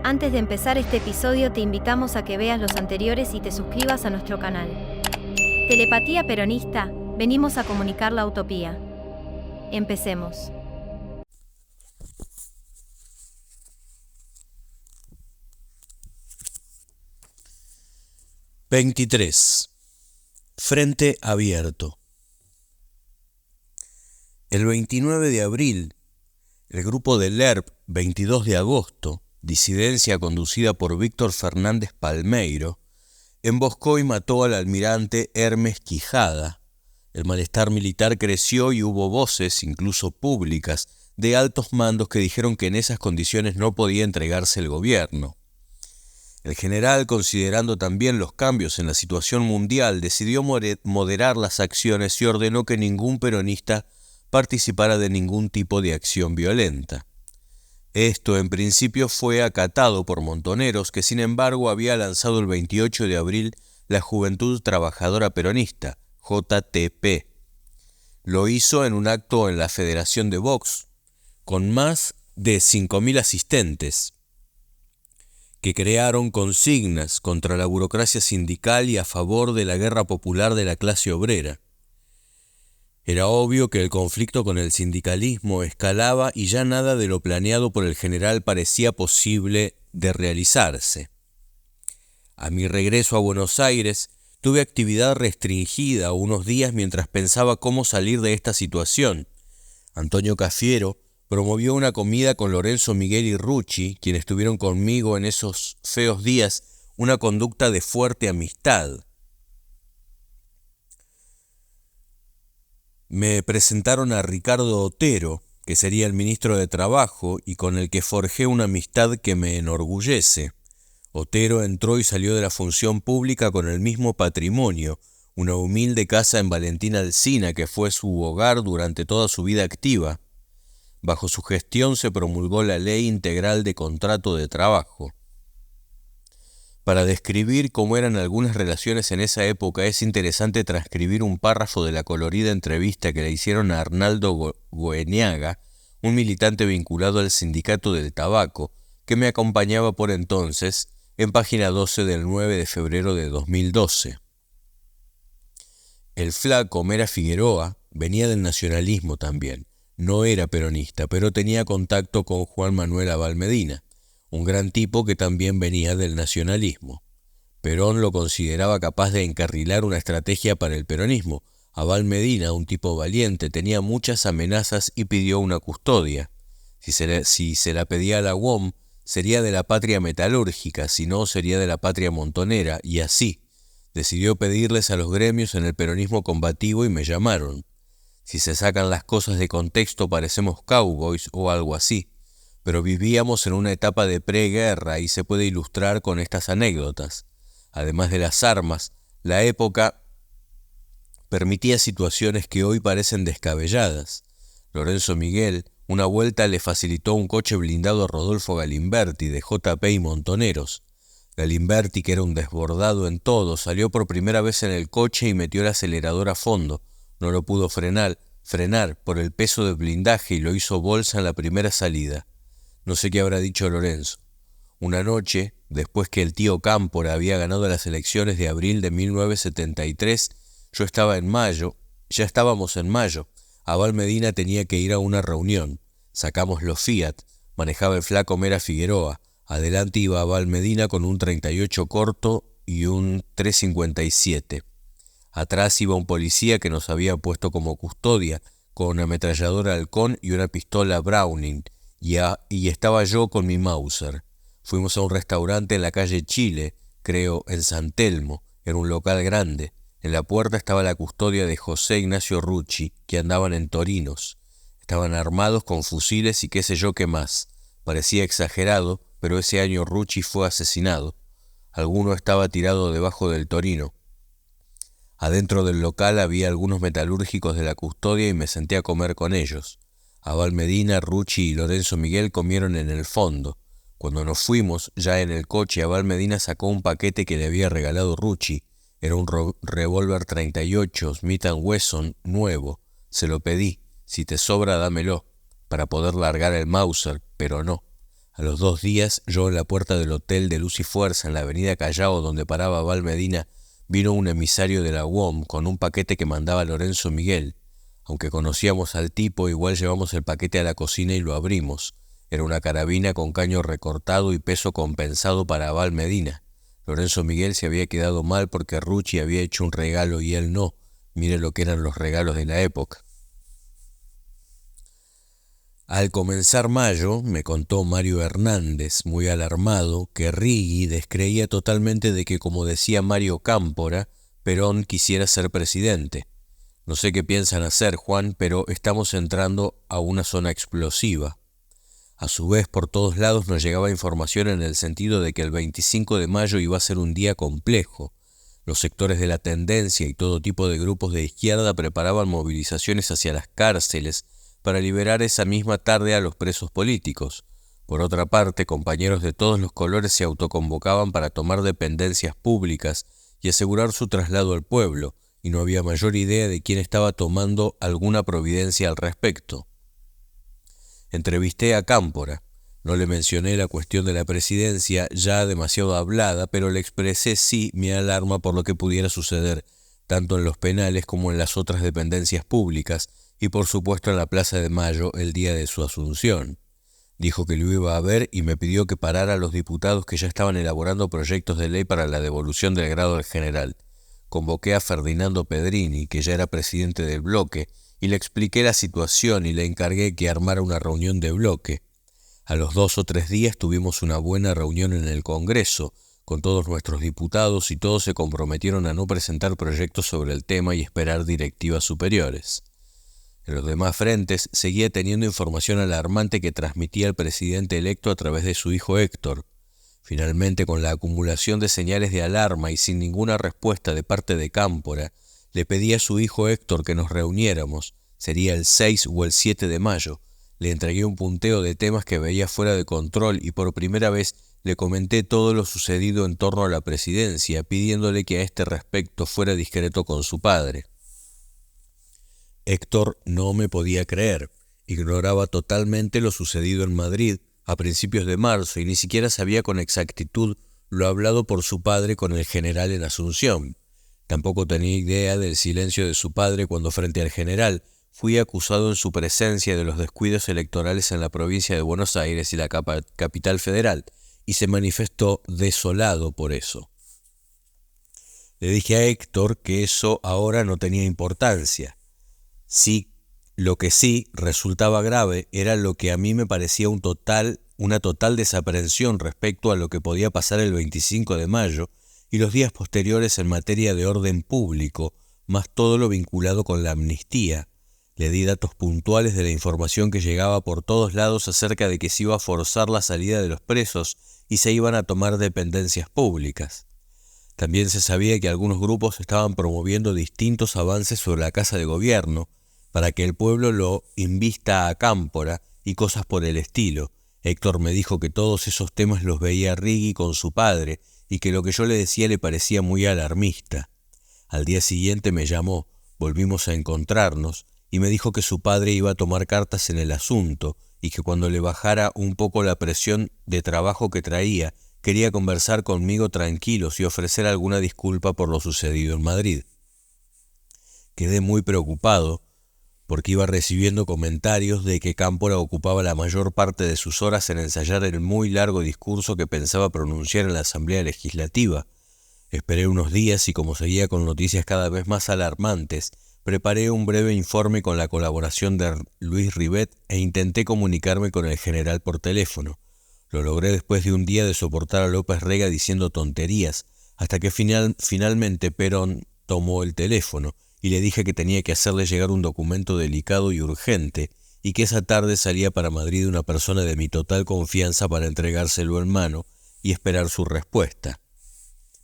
Antes de empezar este episodio te invitamos a que veas los anteriores y te suscribas a nuestro canal. Telepatía Peronista, venimos a comunicar la utopía. Empecemos. (23) Frente abierto. El 29 de abril, el grupo del ERP 22 de agosto, disidencia conducida por Víctor Fernández Palmeiro, emboscó y mató al almirante Hermes Quijada. El malestar militar creció y hubo voces, incluso públicas, de altos mandos que dijeron que en esas condiciones no podía entregarse el gobierno. El general, considerando también los cambios en la situación mundial, decidió moderar las acciones y ordenó que ningún peronista participara de ningún tipo de acción violenta. Esto en principio fue acatado por Montoneros, que sin embargo había lanzado el 28 de abril la Juventud Trabajadora Peronista, JTP. Lo hizo en un acto en la Federación de Box, con más de 5.000 asistentes, que crearon consignas contra la burocracia sindical y a favor de la guerra popular de la clase obrera. Era obvio que el conflicto con el sindicalismo escalaba y ya nada de lo planeado por el general parecía posible de realizarse. A mi regreso a Buenos Aires, tuve actividad restringida unos días mientras pensaba cómo salir de esta situación. Antonio Cafiero promovió una comida con Lorenzo Miguel y Rucci, quienes tuvieron conmigo en esos feos días una conducta de fuerte amistad. Me presentaron a Ricardo Otero, que sería el ministro de Trabajo y con el que forjé una amistad que me enorgullece. Otero entró y salió de la función pública con el mismo patrimonio, una humilde casa en Valentín Alsina que fue su hogar durante toda su vida activa. Bajo su gestión se promulgó la Ley Integral de Contrato de Trabajo. Para describir cómo eran algunas relaciones en esa época es interesante transcribir un párrafo de la colorida entrevista que le hicieron a Arnaldo Goeneaga, un militante vinculado al Sindicato del Tabaco, que me acompañaba por entonces, en página 12 del 9 de febrero de 2012. El flaco Mera Figueroa venía del nacionalismo también. No era peronista, pero tenía contacto con Juan Manuel Abal Medina, un gran tipo que también venía del nacionalismo. Perón lo consideraba capaz de encarrilar una estrategia para el peronismo. Abal Medina, un tipo valiente, tenía muchas amenazas y pidió una custodia. Si se la pedía a la UOM, sería de la patria metalúrgica, si no, sería de la patria montonera, y así. Decidió pedirles a los gremios en el peronismo combativo y me llamaron. Si se sacan las cosas de contexto parecemos cowboys o algo así, pero vivíamos en una etapa de preguerra y se puede ilustrar con estas anécdotas. Además de las armas, la época permitía situaciones que hoy parecen descabelladas. Lorenzo Miguel, una vuelta le facilitó un coche blindado a Rodolfo Galimberti de JP y Montoneros. Galimberti, que era un desbordado en todo, salió por primera vez en el coche y metió el acelerador a fondo. No lo pudo frenar por el peso del blindaje y lo hizo bolsa en la primera salida. No sé qué habrá dicho Lorenzo. Una noche, después que el tío Cámpora había ganado las elecciones de abril de 1973, ya estábamos en mayo. Abal Medina tenía que ir a una reunión. Sacamos los Fiat, manejaba el flaco Mera Figueroa. Adelante iba Abal Medina con un 38 corto y un 357. Atrás iba un policía que nos había puesto como custodia, con una ametralladora Halcón y una pistola Browning, y estaba yo con mi Mauser. Fuimos a un restaurante en la calle Chile, creo, en San Telmo, era un local grande. En la puerta estaba la custodia de José Ignacio Rucci, que andaban en Torinos. Estaban armados con fusiles y qué sé yo qué más. Parecía exagerado, pero ese año Rucci fue asesinado. Alguno estaba tirado debajo del Torino. Adentro del local había algunos metalúrgicos de la custodia y me senté a comer con ellos. Abal Medina, Rucci y Lorenzo Miguel comieron en el fondo. Cuando nos fuimos, ya en el coche, Abal Medina sacó un paquete que le había regalado Rucci. Era un revólver 38 Smith & Wesson nuevo. Se lo pedí. Si te sobra, dámelo, para poder largar el Mauser, pero no. A los 2 días, yo en la puerta del Hotel de Luz y Fuerza en la avenida Callao, donde paraba Val Medina, vino un emisario de la UOM con un paquete que mandaba Lorenzo Miguel. Aunque conocíamos al tipo, igual llevamos el paquete a la cocina y lo abrimos. Era una carabina con caño recortado y peso compensado para Val Medina. Lorenzo Miguel se había quedado mal porque Rucci había hecho un regalo y él no. Mire lo que eran los regalos de la época. Al comenzar mayo, me contó Mario Hernández, muy alarmado, que Rigui descreía totalmente de que, como decía Mario Cámpora, Perón quisiera ser presidente. No sé qué piensan hacer, Juan, pero estamos entrando a una zona explosiva. A su vez, por todos lados nos llegaba información en el sentido de que el 25 de mayo iba a ser un día complejo. Los sectores de la tendencia y todo tipo de grupos de izquierda preparaban movilizaciones hacia las cárceles para liberar esa misma tarde a los presos políticos. Por otra parte, compañeros de todos los colores se autoconvocaban para tomar dependencias públicas y asegurar su traslado al pueblo, y no había mayor idea de quién estaba tomando alguna providencia al respecto. Entrevisté a Cámpora. No le mencioné la cuestión de la presidencia, ya demasiado hablada, pero le expresé sí mi alarma por lo que pudiera suceder, tanto en los penales como en las otras dependencias públicas, y por supuesto en la Plaza de Mayo el día de su asunción. Dijo que lo iba a ver y me pidió que parara a los diputados que ya estaban elaborando proyectos de ley para la devolución del grado del general. Convoqué a Ferdinando Pedrini, que ya era presidente del bloque, y le expliqué la situación y le encargué que armara una reunión de bloque. A los 2 o 3 días tuvimos una buena reunión en el Congreso, con todos nuestros diputados, y todos se comprometieron a no presentar proyectos sobre el tema y esperar directivas superiores. En los demás frentes seguía teniendo información alarmante que transmitía el presidente electo a través de su hijo Héctor. Finalmente, con la acumulación de señales de alarma y sin ninguna respuesta de parte de Cámpora, le pedí a su hijo Héctor que nos reuniéramos. Sería el 6 o el 7 de mayo. Le entregué un punteo de temas que veía fuera de control y por primera vez le comenté todo lo sucedido en torno a la presidencia, pidiéndole que a este respecto fuera discreto con su padre. Héctor no me podía creer, ignoraba totalmente lo sucedido en Madrid a principios de marzo y ni siquiera sabía con exactitud lo hablado por su padre con el general en Asunción. Tampoco tenía idea del silencio de su padre cuando frente al general fui acusado en su presencia de los descuidos electorales en la provincia de Buenos Aires y la capital federal, y se manifestó desolado por eso. Le dije a Héctor que eso ahora no tenía importancia. Sí, lo que sí resultaba grave era lo que a mí me parecía una total desaprensión respecto a lo que podía pasar el 25 de mayo y los días posteriores en materia de orden público, más todo lo vinculado con la amnistía. Le di datos puntuales de la información que llegaba por todos lados acerca de que se iba a forzar la salida de los presos y se iban a tomar dependencias públicas. También se sabía que algunos grupos estaban promoviendo distintos avances sobre la Casa de Gobierno para que el pueblo lo invista a Cámpora y cosas por el estilo. Héctor me dijo que todos esos temas los veía Rigui con su padre y que lo que yo le decía le parecía muy alarmista. Al día siguiente me llamó, volvimos a encontrarnos y me dijo que su padre iba a tomar cartas en el asunto y que cuando le bajara un poco la presión de trabajo que traía, quería conversar conmigo tranquilos y ofrecer alguna disculpa por lo sucedido en Madrid. Quedé muy preocupado porque iba recibiendo comentarios de que Cámpora ocupaba la mayor parte de sus horas en ensayar el muy largo discurso que pensaba pronunciar en la Asamblea Legislativa. Esperé unos días y como seguía con noticias cada vez más alarmantes, preparé un breve informe con la colaboración de Luis Rivet e intenté comunicarme con el general por teléfono. Lo logré después de un día de soportar a López Rega diciendo tonterías, hasta que finalmente Perón tomó el teléfono y le dije que tenía que hacerle llegar un documento delicado y urgente y que esa tarde salía para Madrid una persona de mi total confianza para entregárselo en mano y esperar su respuesta.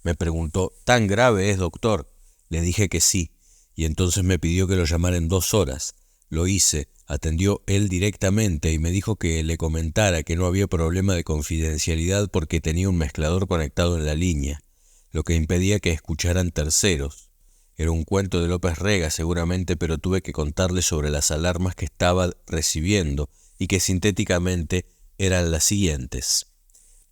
Me preguntó, ¿tan grave es, doctor? Le dije que sí, y entonces me pidió que lo llamara en 2 horas. Lo hice, atendió él directamente y me dijo que le comentara que no había problema de confidencialidad porque tenía un mezclador conectado en la línea, lo que impedía que escucharan terceros. Era un cuento de López Rega seguramente, pero tuve que contarle sobre las alarmas que estaba recibiendo y que sintéticamente eran las siguientes.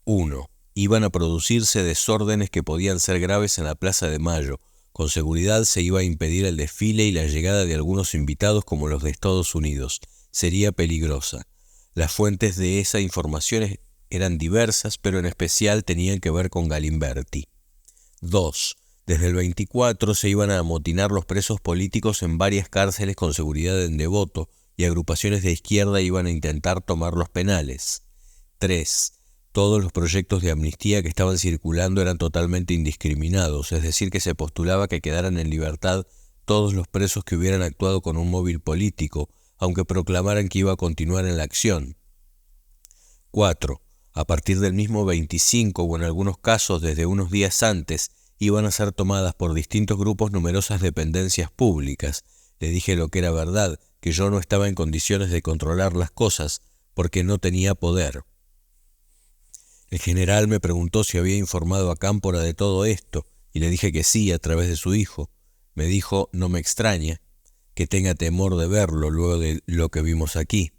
1. Iban a producirse desórdenes que podían ser graves en la Plaza de Mayo. Con seguridad se iba a impedir el desfile y la llegada de algunos invitados como los de Estados Unidos. Sería peligrosa. Las fuentes de esa información eran diversas, pero en especial tenían que ver con Galimberti. 2. Desde el 24 se iban a amotinar los presos políticos en varias cárceles con seguridad en Devoto y agrupaciones de izquierda iban a intentar tomar los penales. 3. Todos los proyectos de amnistía que estaban circulando eran totalmente indiscriminados, es decir, que se postulaba que quedaran en libertad todos los presos que hubieran actuado con un móvil político, aunque proclamaran que iba a continuar en la acción. 4. A partir del mismo 25 o en algunos casos desde unos días antes, iban a ser tomadas por distintos grupos numerosas dependencias públicas. Le dije lo que era verdad, que yo no estaba en condiciones de controlar las cosas, porque no tenía poder. El general me preguntó si había informado a Cámpora de todo esto, y le dije que sí, a través de su hijo. Me dijo, no me extraña, que tenga temor de verlo luego de lo que vimos aquí,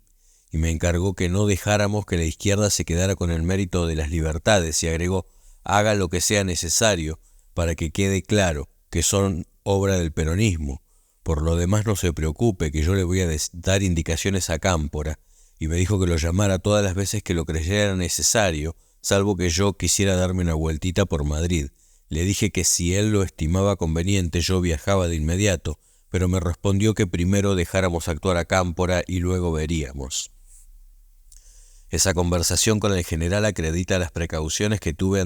y me encargó que no dejáramos que la izquierda se quedara con el mérito de las libertades, y agregó, haga lo que sea necesario para que quede claro que son obra del peronismo. Por lo demás no se preocupe, que yo le voy a dar indicaciones a Cámpora, y me dijo que lo llamara todas las veces que lo creyera necesario, salvo que yo quisiera darme una vueltita por Madrid. Le dije que si él lo estimaba conveniente yo viajaba de inmediato, pero me respondió que primero dejáramos actuar a Cámpora y luego veríamos. Esa conversación con el general acredita las precauciones que tuve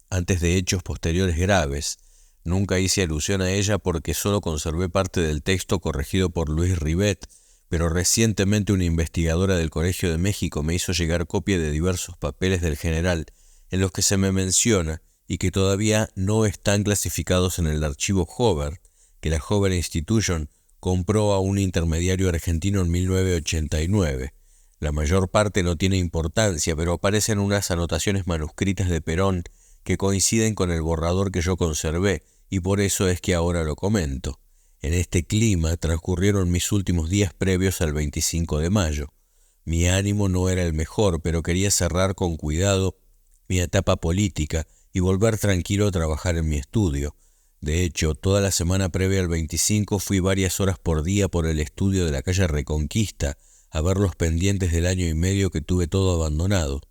antes de hechos posteriores graves. Nunca hice alusión a ella porque solo conservé parte del texto corregido por Luis Rivet, pero recientemente una investigadora del Colegio de México me hizo llegar copia de diversos papeles del general en los que se me menciona y que todavía no están clasificados en el archivo Hoover, que la Hoover Institution compró a un intermediario argentino en 1989. La mayor parte no tiene importancia, pero aparecen unas anotaciones manuscritas de Perón que coinciden con el borrador que yo conservé, y por eso es que ahora lo comento. En este clima transcurrieron mis últimos días previos al 25 de mayo. Mi ánimo no era el mejor, pero quería cerrar con cuidado mi etapa política y volver tranquilo a trabajar en mi estudio. De hecho, toda la semana previa al 25 fui varias horas por día por el estudio de la calle Reconquista a ver los pendientes del año y medio que tuve todo abandonado.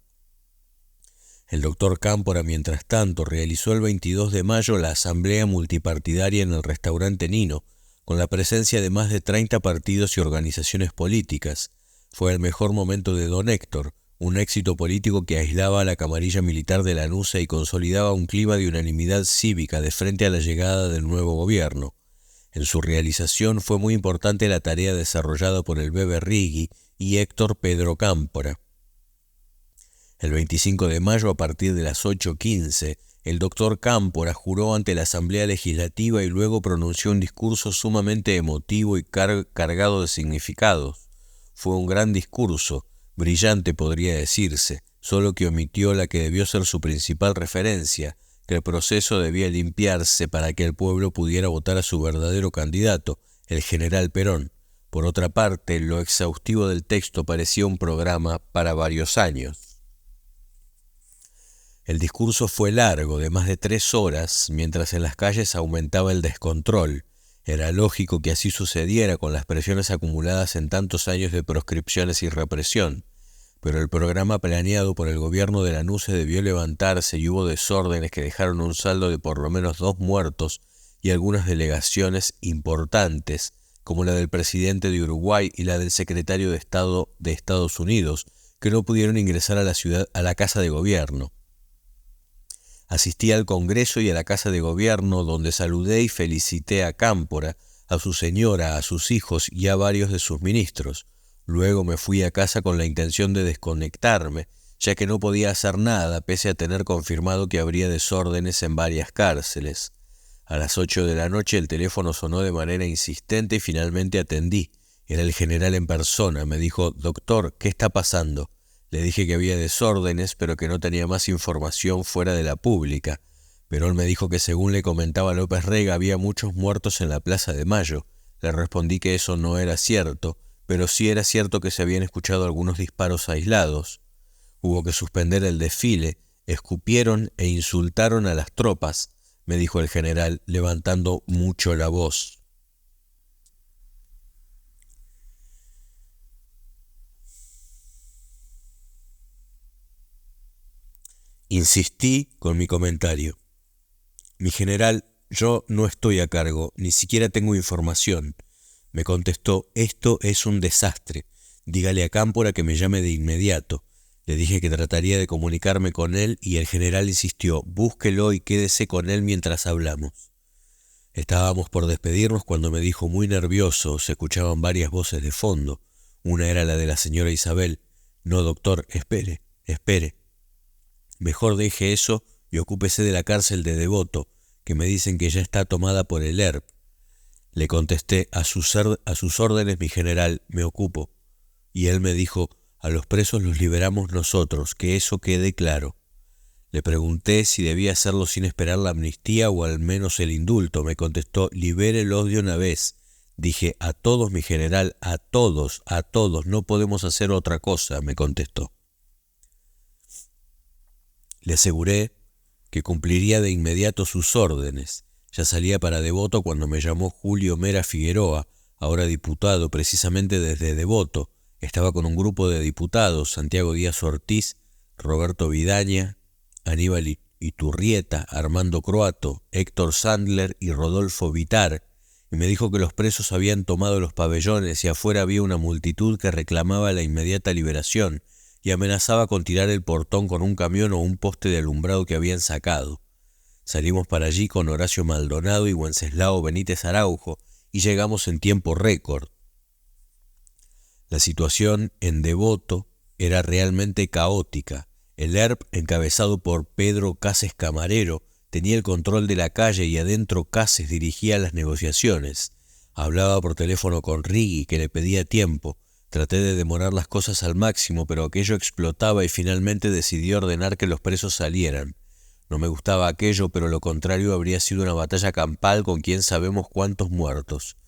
El doctor Cámpora, mientras tanto, realizó el 22 de mayo la asamblea multipartidaria en el restaurante Nino, con la presencia de más de 30 partidos y organizaciones políticas. Fue el mejor momento de don Héctor, un éxito político que aislaba a la camarilla militar de Lanuza y consolidaba un clima de unanimidad cívica de frente a la llegada del nuevo gobierno. En su realización fue muy importante la tarea desarrollada por el Bebe Rigui y Héctor Pedro Cámpora. El 25 de mayo, a partir de las 8:15, el doctor Cámpora juró ante la Asamblea Legislativa y luego pronunció un discurso sumamente emotivo y cargado de significados. Fue un gran discurso, brillante podría decirse, solo que omitió la que debió ser su principal referencia, que el proceso debía limpiarse para que el pueblo pudiera votar a su verdadero candidato, el general Perón. Por otra parte, lo exhaustivo del texto parecía un programa para varios años. El discurso fue largo, de más de 3 horas, mientras en las calles aumentaba el descontrol. Era lógico que así sucediera con las presiones acumuladas en tantos años de proscripciones y represión, pero el programa planeado por el gobierno de Lanusse debió levantarse y hubo desórdenes que dejaron un saldo de por lo menos 2 muertos y algunas delegaciones importantes, como la del presidente de Uruguay y la del secretario de Estado de Estados Unidos, que no pudieron ingresar a la ciudad, a la Casa de Gobierno. Asistí al Congreso y a la Casa de Gobierno, donde saludé y felicité a Cámpora, a su señora, a sus hijos y a varios de sus ministros. Luego me fui a casa con la intención de desconectarme, ya que no podía hacer nada, pese a tener confirmado que habría desórdenes en varias cárceles. A las 8 de la noche el teléfono sonó de manera insistente y finalmente atendí. Era el general en persona. Me dijo, «Doctor, ¿qué está pasando?». Le dije que había desórdenes, pero que no tenía más información fuera de la pública. Perón me dijo que según le comentaba López Rega había muchos muertos en la Plaza de Mayo. Le respondí que eso no era cierto, pero sí era cierto que se habían escuchado algunos disparos aislados. Hubo que suspender el desfile, escupieron e insultaron a las tropas, me dijo el general, levantando mucho la voz. Insistí con mi comentario. Mi general, yo no estoy a cargo, ni siquiera tengo información. Me contestó, esto es un desastre. Dígale a Cámpora que me llame de inmediato. Le dije que trataría de comunicarme con él y el general insistió, búsquelo y quédese con él mientras hablamos. Estábamos por despedirnos cuando me dijo muy nervioso, se escuchaban varias voces de fondo. Una era la de la señora Isabel. No, doctor, espere, espere. Mejor deje eso y ocúpese de la cárcel de Devoto, que me dicen que ya está tomada por el ERP. Le contesté, a sus órdenes, mi general, me ocupo. Y él me dijo, a los presos los liberamos nosotros, que eso quede claro. Le pregunté si debía hacerlo sin esperar la amnistía o al menos el indulto. Me contestó, libérelos de una vez. Dije, a todos, mi general, a todos, no podemos hacer otra cosa, me contestó. Le aseguré que cumpliría de inmediato sus órdenes. Ya salía para Devoto cuando me llamó Julio Mera Figueroa, ahora diputado precisamente desde Devoto. Estaba con un grupo de diputados, Santiago Díaz Ortiz, Roberto Vidaña, Aníbal Iturrieta, Armando Croato, Héctor Sandler y Rodolfo Vitar, y me dijo que los presos habían tomado los pabellones y afuera había una multitud que reclamaba la inmediata liberación y amenazaba con tirar el portón con un camión o un poste de alumbrado que habían sacado. Salimos para allí con Horacio Maldonado y Wenceslao Benítez Araujo y llegamos en tiempo récord. La situación en Devoto era realmente caótica. El ERP, encabezado por Pedro Cases Camarero, tenía el control de la calle y adentro Cases dirigía las negociaciones. Hablaba por teléfono con Riggi, que le pedía tiempo. Traté de demorar las cosas al máximo, pero aquello explotaba y finalmente decidí ordenar que los presos salieran. No me gustaba aquello, pero lo contrario habría sido una batalla campal con quién sabemos cuántos muertos.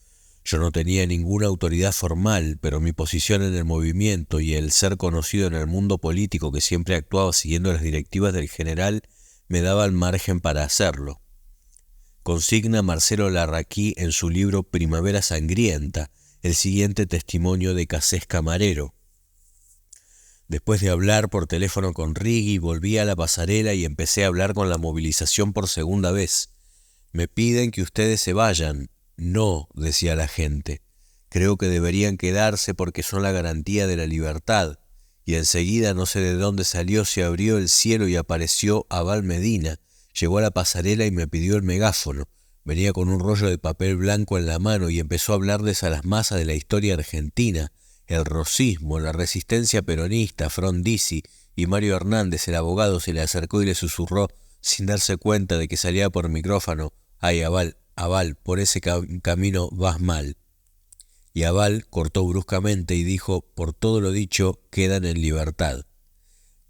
Yo no tenía ninguna autoridad formal, pero mi posición en el movimiento y el ser conocido en el mundo político que siempre actuaba siguiendo las directivas del general me daban margen para hacerlo. Consigna Marcelo Larraquí en su libro Primavera Sangrienta el siguiente testimonio de Cases Camarero. Después de hablar por teléfono con Riggi, volví a la pasarela y empecé a hablar con la movilización por segunda vez. Me piden que ustedes se vayan. No, decía la gente. Creo que deberían quedarse porque son la garantía de la libertad. Y enseguida, no sé de dónde salió, se abrió el cielo y apareció Abal Medina. Llegó a la pasarela y me pidió el megáfono. Venía con un rollo de papel blanco en la mano y empezó a hablarles a las masas de la historia argentina, el rosismo, la resistencia peronista, Frondizi, y Mario Hernández, el abogado, se le acercó y le susurró, sin darse cuenta de que salía por micrófono, «Ay, Abal, por ese camino vas mal». Y Abal cortó bruscamente y dijo, «Por todo lo dicho, quedan en libertad».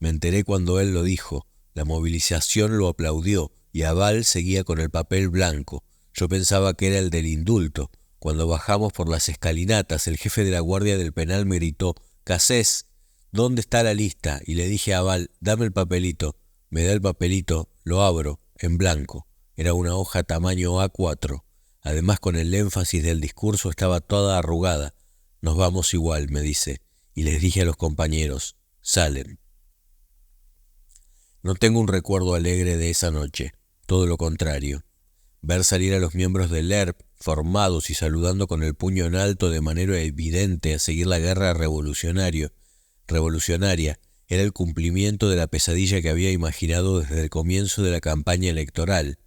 Me enteré cuando él lo dijo. La movilización lo aplaudió y Abal seguía con el papel blanco. Yo pensaba que era el del indulto. Cuando bajamos por las escalinatas, el jefe de la guardia del penal me gritó, «Cases, ¿dónde está la lista?» Y le dije a Abal, «Dame el papelito». Me da el papelito, lo abro, en blanco. Era una hoja tamaño A4. Además, con el énfasis del discurso estaba toda arrugada. «Nos vamos igual», me dice. Y les dije a los compañeros, «Salen». No tengo un recuerdo alegre de esa noche, todo lo contrario. Ver salir a los miembros del ERP, formados y saludando con el puño en alto de manera evidente a seguir la guerra revolucionaria, era el cumplimiento de la pesadilla que había imaginado desde el comienzo de la campaña electoral.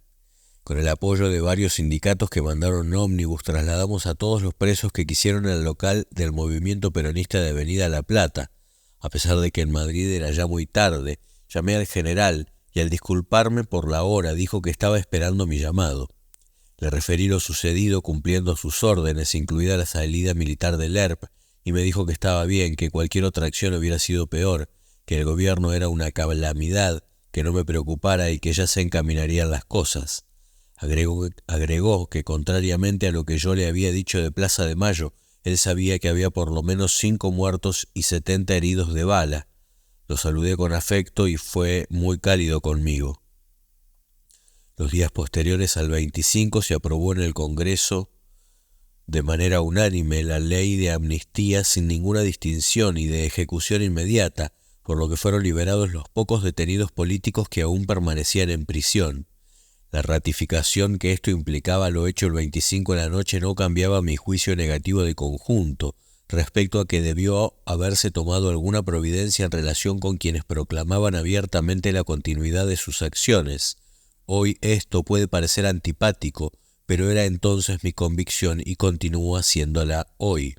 Con el apoyo de varios sindicatos que mandaron ómnibus, trasladamos a todos los presos que quisieron al local del movimiento peronista de Avenida La Plata. A pesar de que en Madrid era ya muy tarde, llamé al general y al disculparme por la hora dijo que estaba esperando mi llamado. Le referí lo sucedido cumpliendo sus órdenes, incluida la salida militar del ERP, y me dijo que estaba bien, que cualquier otra acción hubiera sido peor, que el gobierno era una calamidad, que no me preocupara y que ya se encaminarían las cosas. Agregó que, contrariamente a lo que yo le había dicho de Plaza de Mayo, él sabía que había por lo menos 5 muertos y 70 heridos de bala. Lo saludé con afecto y fue muy cálido conmigo. Los días posteriores al 25 se aprobó en el Congreso de manera unánime la ley de amnistía sin ninguna distinción y de ejecución inmediata, por lo que fueron liberados los pocos detenidos políticos que aún permanecían en prisión. La ratificación que esto implicaba a lo hecho el 25 de la noche no cambiaba mi juicio negativo de conjunto respecto a que debió haberse tomado alguna providencia en relación con quienes proclamaban abiertamente la continuidad de sus acciones. Hoy esto puede parecer antipático, pero era entonces mi convicción y continúa siéndola hoy.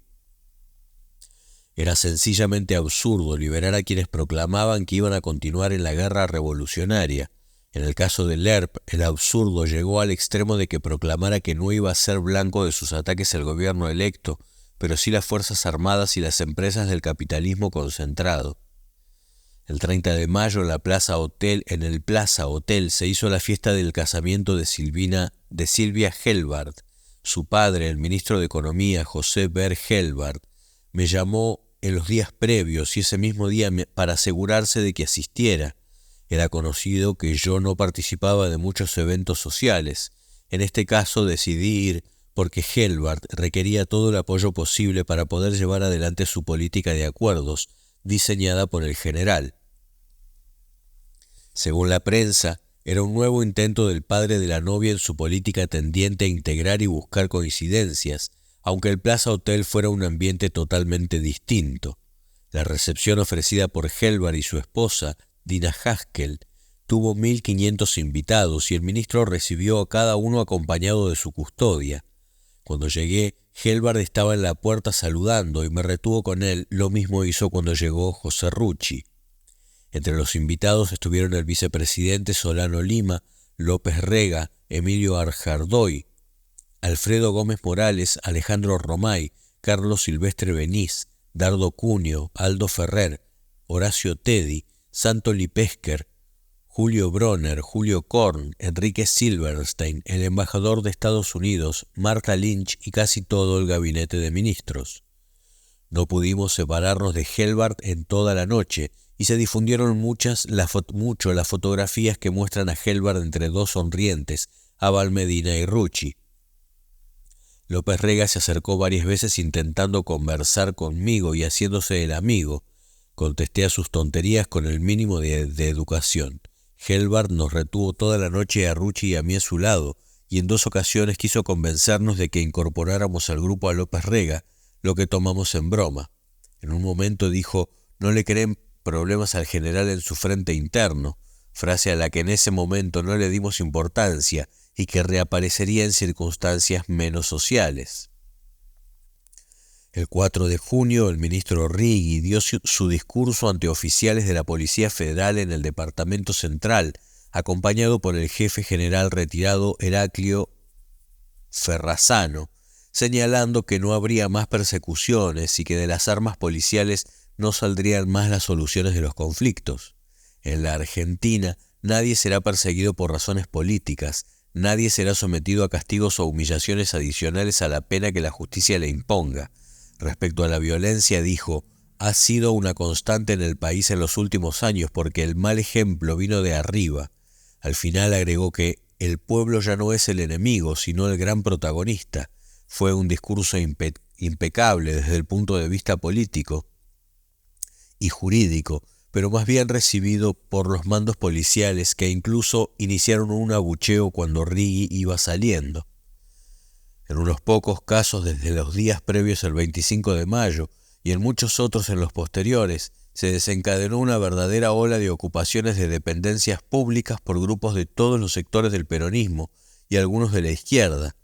Era sencillamente absurdo liberar a quienes proclamaban que iban a continuar en la guerra revolucionaria. En el caso de Lerp, el absurdo llegó al extremo de que proclamara que no iba a ser blanco de sus ataques el gobierno electo, pero sí las Fuerzas Armadas y las empresas del capitalismo concentrado. El 30 de mayo en el Plaza Hotel se hizo la fiesta del casamiento de Silvia Helbard. Su padre, el ministro de Economía, José Ber Helbard, me llamó en los días previos y ese mismo día para asegurarse de que asistiera. Era conocido que yo no participaba de muchos eventos sociales. En este caso decidí ir porque Helbard requería todo el apoyo posible para poder llevar adelante su política de acuerdos, diseñada por el general. Según la prensa, era un nuevo intento del padre de la novia en su política tendiente a integrar y buscar coincidencias, aunque el Plaza Hotel fuera un ambiente totalmente distinto. La recepción ofrecida por Helbard y su esposa, Dina Haskell, tuvo 1.500 invitados y el ministro recibió a cada uno acompañado de su custodia. Cuando llegué, Helbard estaba en la puerta saludando y me retuvo con él, lo mismo hizo cuando llegó José Rucci. Entre los invitados estuvieron el vicepresidente Solano Lima, López Rega, Emilio Arjardoy, Alfredo Gómez Morales, Alejandro Romay, Carlos Silvestre Benís, Dardo Cunio, Aldo Ferrer, Horacio Tedi, Santo Lipesker, Julio Bronner, Julio Korn, Enrique Silverstein, el embajador de Estados Unidos, Martha Lynch y casi todo el gabinete de ministros. No pudimos separarnos de Helbard en toda la noche y se difundieron mucho las fotografías que muestran a Helbard entre dos sonrientes, Abal Medina y Rucci. López Rega se acercó varias veces intentando conversar conmigo y haciéndose el amigo. Contesté a sus tonterías con el mínimo de educación. Helbard nos retuvo toda la noche a Rucci y a mí a su lado, y en 2 ocasiones quiso convencernos de que incorporáramos al grupo a López Rega, lo que tomamos en broma. En un momento dijo, no le creen problemas al general en su frente interno, frase a la que en ese momento no le dimos importancia y que reaparecería en circunstancias menos sociales. El 4 de junio, el ministro Righi dio su discurso ante oficiales de la Policía Federal en el Departamento Central, acompañado por el jefe general retirado Heraclio Ferrazano, señalando que no habría más persecuciones y que de las armas policiales no saldrían más las soluciones de los conflictos. En la Argentina, nadie será perseguido por razones políticas, nadie será sometido a castigos o humillaciones adicionales a la pena que la justicia le imponga. Respecto a la violencia, dijo, ha sido una constante en el país en los últimos años porque el mal ejemplo vino de arriba. Al final agregó que el pueblo ya no es el enemigo, sino el gran protagonista. Fue un discurso impecable desde el punto de vista político y jurídico, pero más bien recibido por los mandos policiales que incluso iniciaron un abucheo cuando Righi iba saliendo. En unos pocos casos desde los días previos al 25 de mayo y en muchos otros en los posteriores, se desencadenó una verdadera ola de ocupaciones de dependencias públicas por grupos de todos los sectores del peronismo y algunos de la izquierda.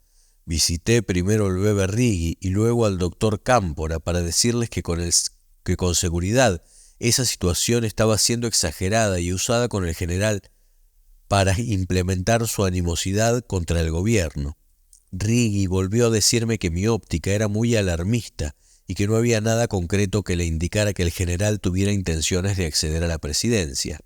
Visité primero al Bebe Righi y luego al doctor Cámpora para decirles que con seguridad esa situación estaba siendo exagerada y usada con el general para implementar su animosidad contra el gobierno. Righi volvió a decirme que mi óptica era muy alarmista y que no había nada concreto que le indicara que el general tuviera intenciones de acceder a la presidencia.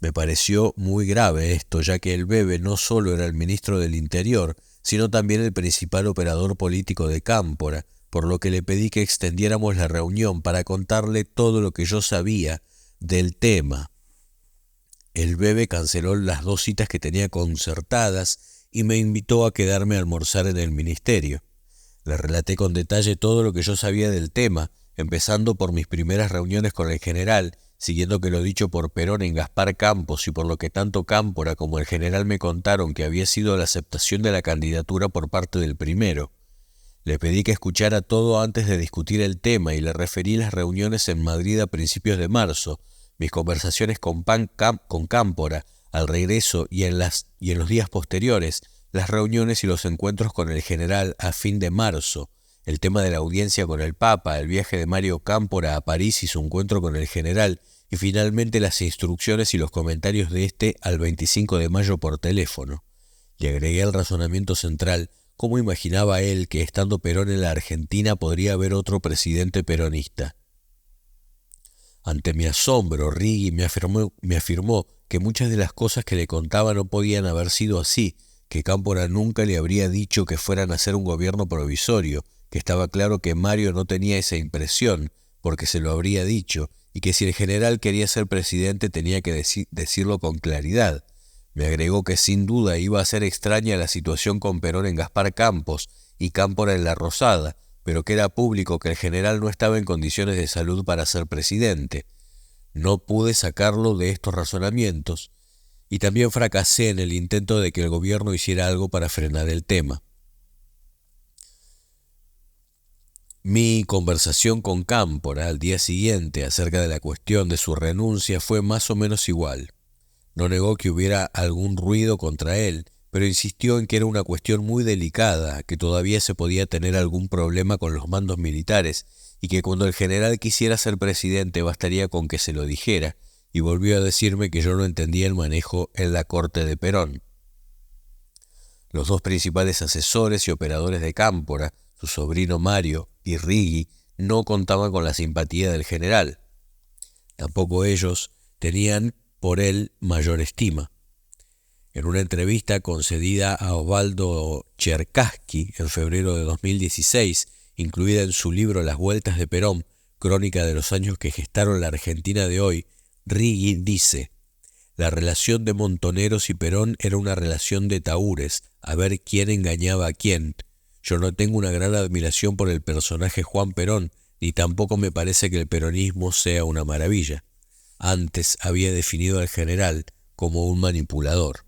Me pareció muy grave esto, ya que el Bebe no solo era el ministro del Interior, sino también el principal operador político de Cámpora, por lo que le pedí que extendiéramos la reunión para contarle todo lo que yo sabía del tema. El bebé canceló las 2 citas que tenía concertadas y me invitó a quedarme a almorzar en el ministerio. Le relaté con detalle todo lo que yo sabía del tema, empezando por mis primeras reuniones con el general, siguiendo que lo dicho por Perón en Gaspar Campos y por lo que tanto Cámpora como el general me contaron que había sido la aceptación de la candidatura por parte del primero. Le pedí que escuchara todo antes de discutir el tema y le referí las reuniones en Madrid a principios de marzo, mis conversaciones con Cámpora al regreso y en los días posteriores, las reuniones y los encuentros con el general a fin de marzo, el tema de la audiencia con el Papa, el viaje de Mario Cámpora a París y su encuentro con el general, y finalmente las instrucciones y los comentarios de este al 25 de mayo por teléfono. Le agregué al razonamiento central cómo imaginaba él que estando Perón en la Argentina podría haber otro presidente peronista. Ante mi asombro, Righi me afirmó que muchas de las cosas que le contaba no podían haber sido así, que Cámpora nunca le habría dicho que fueran a hacer un gobierno provisorio, que estaba claro que Mario no tenía esa impresión, porque se lo habría dicho, y que si el general quería ser presidente tenía que decirlo con claridad. Me agregó que sin duda iba a ser extraña la situación con Perón en Gaspar Campos y Cámpora en La Rosada, pero que era público que el general no estaba en condiciones de salud para ser presidente. No pude sacarlo de estos razonamientos, y también fracasé en el intento de que el gobierno hiciera algo para frenar el tema. Mi conversación con Cámpora al día siguiente acerca de la cuestión de su renuncia fue más o menos igual. No negó que hubiera algún ruido contra él, pero insistió en que era una cuestión muy delicada, que todavía se podía tener algún problema con los mandos militares, y que cuando el general quisiera ser presidente bastaría con que se lo dijera, y volvió a decirme que yo no entendía el manejo en la corte de Perón. Los 2 principales asesores y operadores de Cámpora, su sobrino Mario y Righi, no contaban con la simpatía del general. Tampoco ellos tenían por él mayor estima. En una entrevista concedida a Osvaldo Cherkassky en febrero de 2016, incluida en su libro Las Vueltas de Perón, crónica de los años que gestaron la Argentina de hoy, Righi dice: la relación de Montoneros y Perón era una relación de tahúres, a ver quién engañaba a quién. Yo no tengo una gran admiración por el personaje Juan Perón, ni tampoco me parece que el peronismo sea una maravilla. Antes había definido al general como un manipulador.